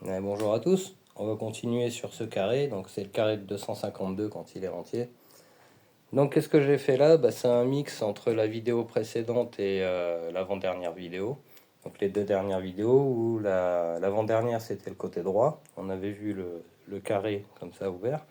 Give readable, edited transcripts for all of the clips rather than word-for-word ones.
Bonjour à tous, on va continuer sur ce carré, donc c'est le carré de 252 quand il est entier. Donc qu'est-ce que j'ai fait là? C'est un mix entre la vidéo précédente et l'avant-dernière vidéo. Donc les deux dernières vidéos, où l'avant-dernière c'était le côté droit, on avait vu le carré comme ça ouvert,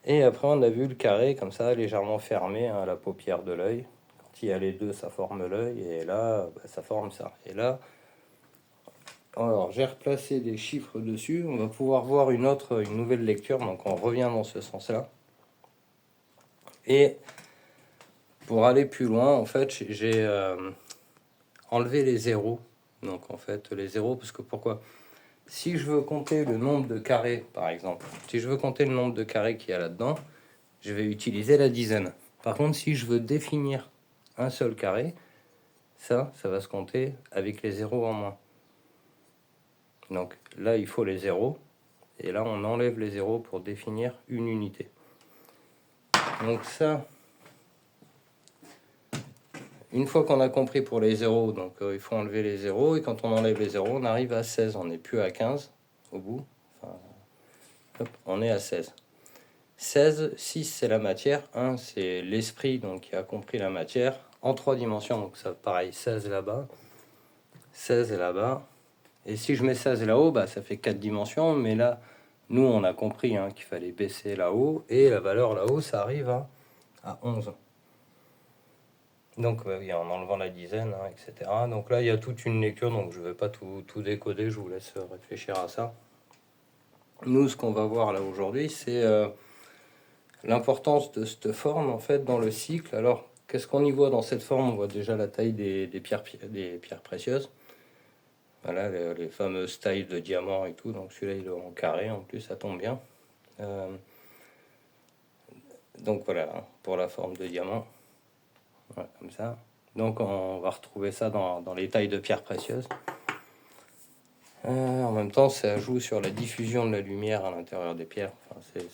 et après on a vu le carré comme ça légèrement fermé, à la paupière de l'œil. Quand il y a les deux ça forme l'œil, et là ça forme ça. Et là, alors, j'ai replacé des chiffres dessus. On va pouvoir voir une nouvelle lecture. Donc, on revient dans ce sens-là. Et pour aller plus loin, en fait, j'ai enlevé les zéros. Donc, en fait, les zéros, parce que pourquoi? Si je veux compter le nombre de carrés, par exemple, si je veux compter le nombre de carrés qu'il y a là-dedans, je vais utiliser la dizaine. Par contre, si je veux définir un seul carré, ça va se compter avec les zéros en moins. Donc là, il faut les zéros. Et là, on enlève les zéros pour définir une unité. Donc ça, une fois qu'on a compris pour les zéros, donc il faut enlever les zéros. Et quand on enlève les zéros, on arrive à 16. On n'est plus à 15 au bout. Enfin, hop, on est à 16. 16, 6 c'est la matière, 1 c'est l'esprit donc qui a compris la matière en 3 dimensions. Donc ça pareil, 16 là-bas, 16 là-bas. Et si je mets 16 là-haut, ça fait 4 dimensions. Mais là, nous on a compris qu'il fallait baisser là-haut. Et la valeur là-haut, ça arrive à 11. Donc oui, en enlevant la dizaine, etc. Donc là, il y a toute une lecture, donc je ne vais pas tout décoder, je vous laisse réfléchir à ça. Nous, ce qu'on va voir là aujourd'hui, c'est l'importance de cette forme, en fait, dans le cycle. Alors, qu'est-ce qu'on y voit dans cette forme? On voit déjà la taille des pierres précieuses. Voilà, les fameuses tailles de diamants et tout. Donc celui-là, il est en carré, en plus, ça tombe bien. Donc voilà, pour la forme de diamant. Voilà, comme ça. Donc on va retrouver ça dans les tailles de pierres précieuses. En même temps, ça joue sur la diffusion de la lumière à l'intérieur des pierres. Enfin, c'est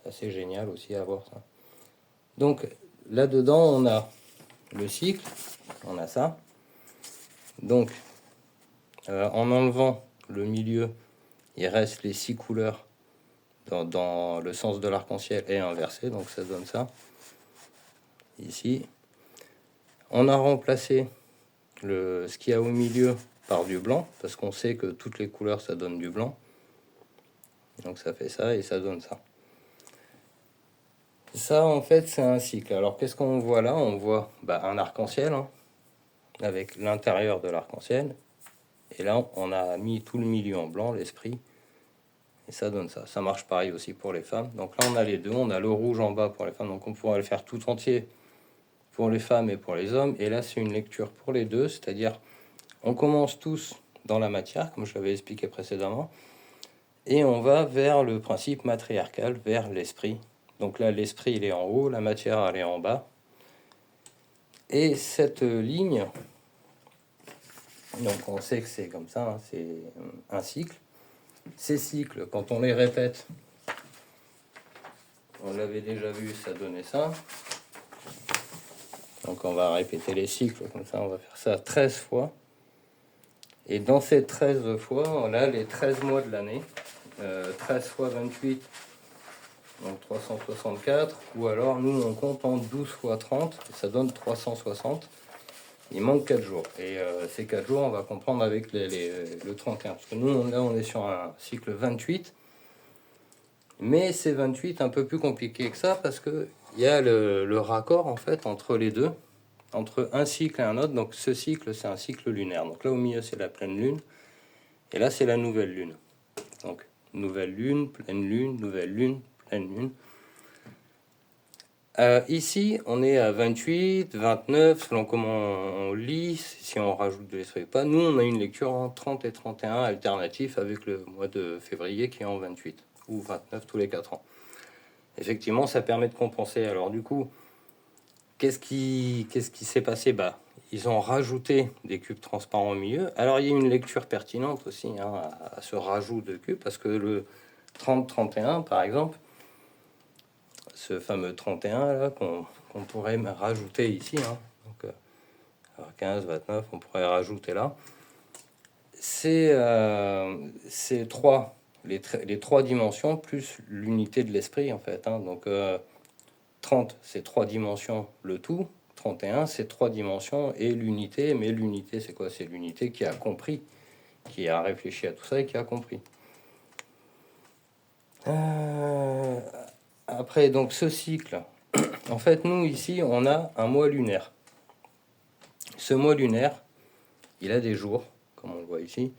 assez génial aussi à voir ça. Donc là-dedans, on a le cycle, on a ça. Donc en enlevant le milieu, il reste les 6 couleurs dans le sens de l'arc-en-ciel et inversé. Donc ça donne ça. Ici, on a remplacé ce qu'il y a au milieu par du blanc, parce qu'on sait que toutes les couleurs, ça donne du blanc. Donc ça fait ça et ça donne ça. Ça, en fait, c'est un cycle. Alors, qu'est-ce qu'on voit là? On voit un arc-en-ciel, avec l'intérieur de l'arc-en-ciel. Et là, on a mis tout le milieu en blanc, l'esprit. Et ça donne ça. Ça marche pareil aussi pour les femmes. Donc là, on a les deux. On a le rouge en bas pour les femmes. Donc on pourrait le faire tout entier pour les femmes et pour les hommes. Et là, c'est une lecture pour les deux. C'est-à-dire, on commence tous dans la matière, comme je l'avais expliqué précédemment. Et on va vers le principe matriarcal, vers l'esprit. Donc là, l'esprit, il est en haut, la matière, elle est en bas. Et cette ligne, donc on sait que c'est comme ça, c'est un cycle. Ces cycles, quand on les répète, on l'avait déjà vu, ça donnait ça. Donc on va répéter les cycles, comme ça on va faire ça 13 fois. Et dans ces 13 fois, on a les 13 mois de l'année. 13 fois 28, donc 364. Ou alors nous on compte en 12 fois 30, et ça donne 360. Il manque 4 jours. Et ces 4 jours, on va comprendre avec le 31. Parce que nous, là, on est sur un cycle 28. Mais c'est 28 un peu plus compliqué que ça, parce qu'il y a le raccord, en fait, entre les deux. Entre un cycle et un autre. Donc ce cycle, c'est un cycle lunaire. Donc là, au milieu, c'est la pleine lune. Et là, c'est la nouvelle lune. Donc, nouvelle lune, pleine lune, nouvelle lune, pleine lune. Ici, on est à 28, 29, selon comment on lit, si on rajoute de l'esprit ou pas. Nous, on a une lecture en 30 et 31 alternatif avec le mois de février qui est en 28 ou 29 tous les 4 ans. Effectivement, ça permet de compenser. Alors du coup, qu'est-ce qui s'est passé? Ils ont rajouté des cubes transparents au milieu. Alors il y a une lecture pertinente aussi à ce rajout de cubes, parce que le 30-31, par exemple, ce fameux 31 là qu'on pourrait rajouter ici, donc 15, 29, on pourrait rajouter là. c'est les trois dimensions plus l'unité de l'esprit, en fait. Hein. Donc, 30, c'est trois dimensions le tout. 31, c'est trois dimensions et l'unité. Mais l'unité, c'est quoi? C'est l'unité qui a compris, qui a réfléchi à tout ça et qui a compris. Après, donc, ce cycle, en fait, nous, ici, on a un mois lunaire. Ce mois lunaire, il a des jours, comme on le voit ici.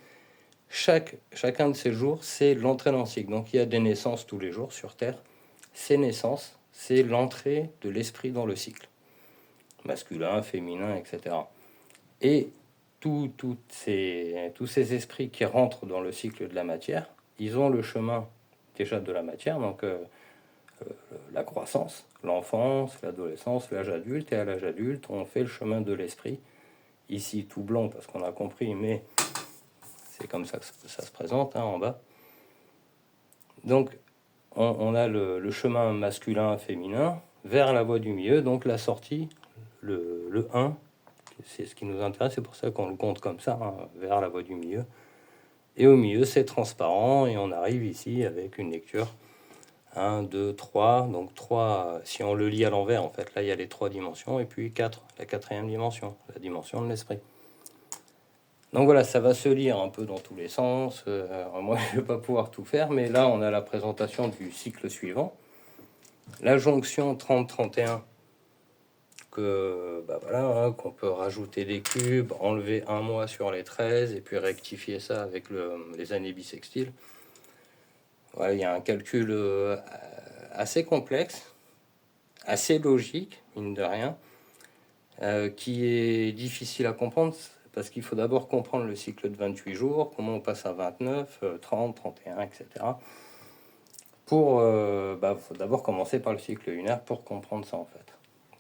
Chacun de ces jours, c'est l'entrée dans le cycle. Donc, il y a des naissances tous les jours sur Terre. Ces naissances, c'est l'entrée de l'esprit dans le cycle. Masculin, féminin, etc. Et tous ces esprits qui rentrent dans le cycle de la matière, ils ont le chemin déjà de la matière, donc la croissance, l'enfance, l'adolescence, l'âge adulte, et à l'âge adulte, on fait le chemin de l'esprit. Ici, tout blanc parce qu'on a compris, mais c'est comme ça que ça se présente, hein, en bas. Donc, on a le chemin masculin-féminin vers la voie du milieu, donc la sortie, le 1, c'est ce qui nous intéresse, c'est pour ça qu'on le compte comme ça, hein, vers la voie du milieu. Et au milieu, c'est transparent, et on arrive ici avec une lecture 1, 2, 3. Donc 3, si on le lit à l'envers, en fait, là, il y a les trois dimensions, et puis 4, la quatrième dimension, la dimension de l'esprit. Donc voilà, ça va se lire un peu dans tous les sens. Moi, je ne vais pas pouvoir tout faire, mais là, on a la présentation du cycle suivant. La jonction 30-31, voilà, hein, qu'on peut rajouter des cubes, enlever un mois sur les 13, et puis rectifier ça avec les années bissextiles. Voilà, il y a un calcul assez complexe, assez logique, mine de rien, qui est difficile à comprendre, parce qu'il faut d'abord comprendre le cycle de 28 jours, comment on passe à 29, 30, 31, etc. Faut d'abord commencer par le cycle lunaire pour comprendre ça, en fait.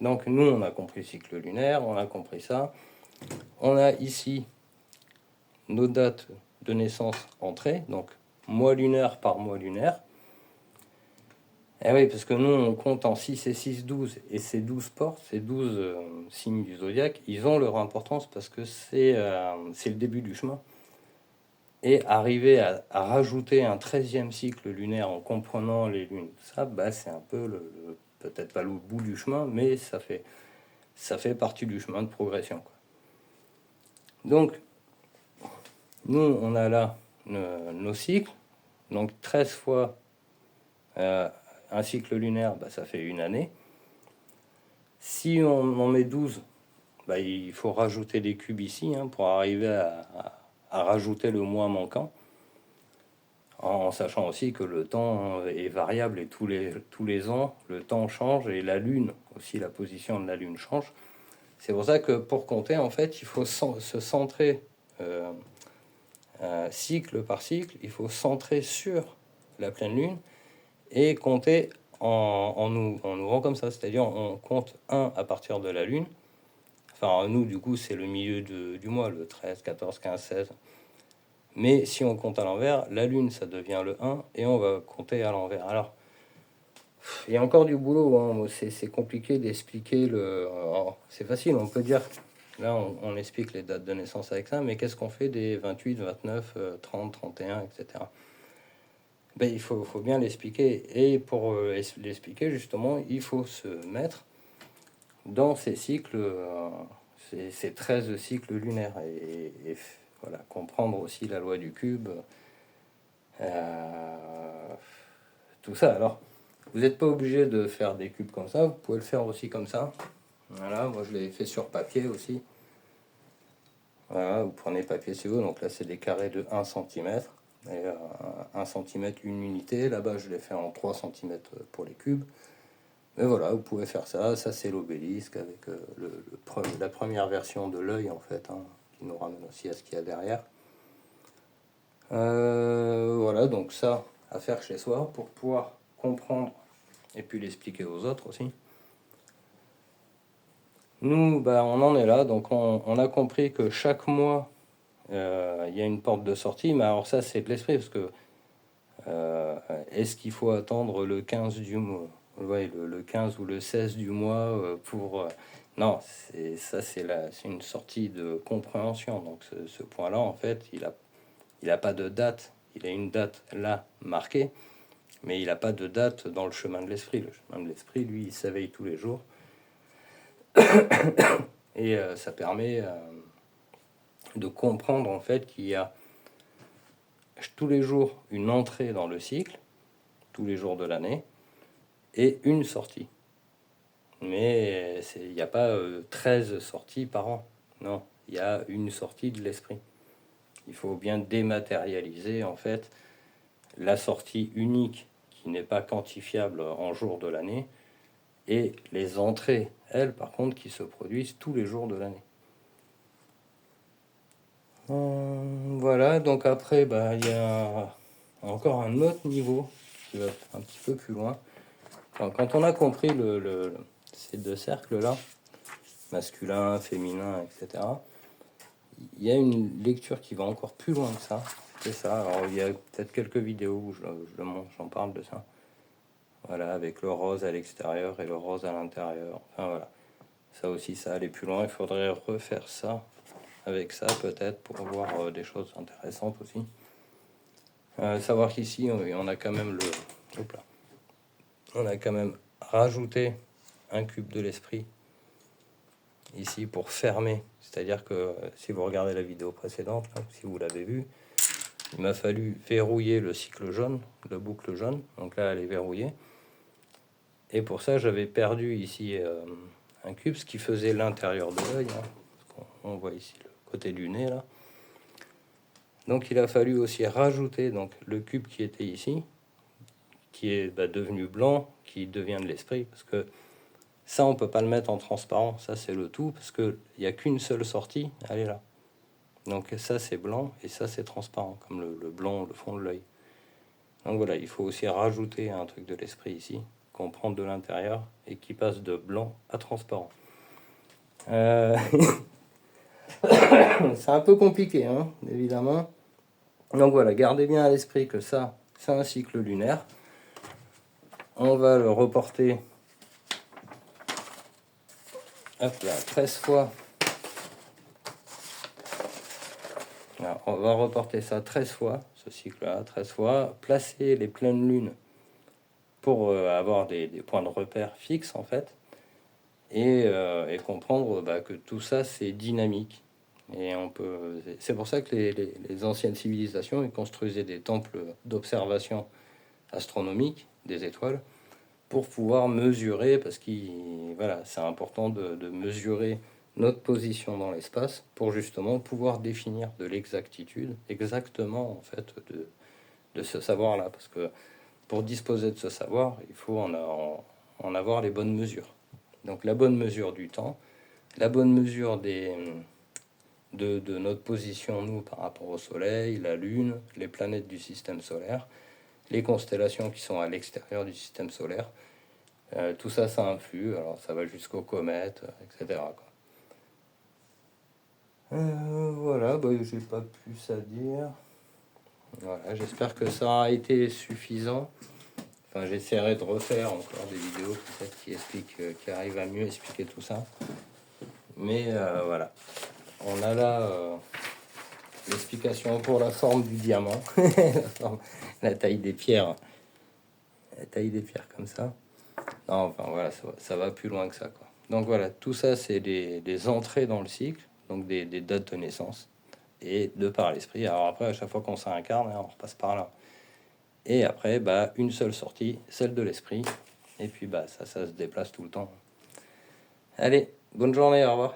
Donc nous, on a compris le cycle lunaire, on a compris ça. On a ici nos dates de naissance entrées, donc mois lunaire par mois lunaire. Et oui, parce que nous, on compte en 6 et 6, 12, et ces 12 portes, ces 12 signes du zodiaque, ils ont leur importance parce que c'est le début du chemin. Et arriver à rajouter un 13e cycle lunaire en comprenant les lunes, ça, c'est un peu peut-être pas le bout du chemin, mais ça fait partie du chemin de progression, quoi. Donc, nous, on a là nos cycles. Donc, 13 fois un cycle lunaire, ça fait une année. Si on en met 12, il faut rajouter des cubes ici, hein, pour arriver à rajouter le mois manquant. En sachant aussi que le temps est variable et tous les ans, le temps change et la Lune, aussi la position de la Lune change. C'est pour ça que pour compter, en fait, il faut se centrer cycle par cycle, il faut centrer sur la pleine Lune et compter en ouvrant comme ça, c'est-à-dire on compte 1 à partir de la Lune. Enfin, nous, du coup, c'est le milieu du mois, le 13, 14, 15, 16. Mais si on compte à l'envers, la Lune, ça devient le 1, et on va compter à l'envers. Alors, il y a encore du boulot, hein. C'est compliqué d'expliquer c'est facile, on peut dire, là, on explique les dates de naissance avec ça, mais qu'est-ce qu'on fait des 28, 29, 30, 31, etc. Il faut bien l'expliquer, et pour l'expliquer, justement, il faut se mettre dans ces cycles, ces 13 cycles lunaires, et voilà, comprendre aussi la loi du cube, tout ça. Alors, vous n'êtes pas obligé de faire des cubes comme ça, vous pouvez le faire aussi comme ça. Voilà, moi je l'ai fait sur papier aussi. Voilà, vous prenez papier si vous, donc là c'est des carrés de 1 cm, et 1 cm une unité, là-bas je l'ai fait en 3 cm pour les cubes. Mais voilà, vous pouvez faire ça, c'est l'obélisque avec la première version de l'œil, en fait, hein, qui nous ramène aussi à ce qu'il y a derrière. Voilà, donc ça à faire chez soi pour pouvoir comprendre et puis l'expliquer aux autres aussi. Nous, on en est là, donc on a compris que chaque mois, il y a une porte de sortie, mais alors ça, c'est de l'esprit, parce que est-ce qu'il faut attendre le 15 du mois, le 15 ou le 16 du mois pour... non, c'est une sortie de compréhension, donc ce point-là, en fait, il n'a pas de date. Il a une date là marquée, mais il n'a pas de date dans le chemin de l'esprit. Le chemin de l'esprit, lui, il s'éveille tous les jours. Et ça permet de comprendre en fait qu'il y a tous les jours une entrée dans le cycle, tous les jours de l'année, et une sortie. Mais il n'y a pas 13 sorties par an. Non, il y a une sortie de l'esprit. Il faut bien dématérialiser en fait la sortie unique qui n'est pas quantifiable en jours de l'année et les entrées, elles, par contre, qui se produisent tous les jours de l'année. Voilà, donc après, il y a encore un autre niveau qui va un petit peu plus loin. Enfin, quand on a compris ces deux cercles-là, masculin, féminin, etc., il y a une lecture qui va encore plus loin que ça. C'est ça. Alors, il y a peut-être quelques vidéos où j'en parle de ça. Voilà, avec le rose à l'extérieur et le rose à l'intérieur. Enfin, voilà. Ça aussi, ça allait plus loin. Il faudrait refaire ça avec ça, peut-être, pour voir des choses intéressantes aussi. Savoir qu'ici, on a quand même on a quand même rajouté un cube de l'esprit ici pour fermer. C'est-à-dire que si vous regardez la vidéo précédente, là, si vous l'avez vu, il m'a fallu verrouiller le cycle jaune, la boucle jaune. Donc là, elle est verrouillée. Et pour ça, j'avais perdu ici un cube, ce qui faisait l'intérieur de l'œil. Hein. On voit ici le côté du nez, là. Donc il a fallu aussi rajouter donc, le cube qui était ici, qui est devenu blanc, qui devient de l'esprit, parce que ça, on peut pas le mettre en transparent. Ça, c'est le tout, parce qu'il n'y a qu'une seule sortie, elle est là. Donc ça, c'est blanc, et ça, c'est transparent, comme le blanc, le fond de l'œil. Donc voilà, il faut aussi rajouter un truc de l'esprit ici, qu'on prend de l'intérieur, et qui passe de blanc à transparent. C'est un peu compliqué, hein, évidemment. Donc voilà, gardez bien à l'esprit que ça, c'est un cycle lunaire. On va le reporter 13 fois. Alors, on va reporter ça 13 fois, ce cycle-là, 13 fois. Placer les pleines lunes pour avoir des points de repère fixes, en fait. Et comprendre que tout ça, c'est dynamique. Et c'est pour ça que les anciennes civilisations ils construisaient des temples d'observation astronomique des étoiles pour pouvoir mesurer, parce que voilà, c'est important de mesurer notre position dans l'espace pour justement pouvoir définir de l'exactitude, exactement en fait de ce savoir-là, parce que pour disposer de ce savoir, il faut en avoir les bonnes mesures. Donc la bonne mesure du temps, la bonne mesure de notre position, nous, par rapport au Soleil, la Lune, les planètes du système solaire, les constellations qui sont à l'extérieur du système solaire. Tout ça, ça influe. Alors, ça va jusqu'aux comètes, etc. Voilà, j'ai pas plus à dire. Voilà, j'espère que ça a été suffisant. Enfin, j'essaierai de refaire encore des vidéos peut-être qui arrivent à mieux expliquer tout ça. Mais voilà, on a là l'explication pour la forme du diamant, la taille des pierres, comme ça. Non, enfin voilà, ça va plus loin que ça, quoi. Donc voilà, tout ça, c'est des entrées dans le cycle, donc des dates de naissance, et de par l'esprit. Alors après, à chaque fois qu'on s'incarne, on repasse par là. Et après, une seule sortie, celle de l'esprit. Et puis ça se déplace tout le temps. Allez, bonne journée, au revoir.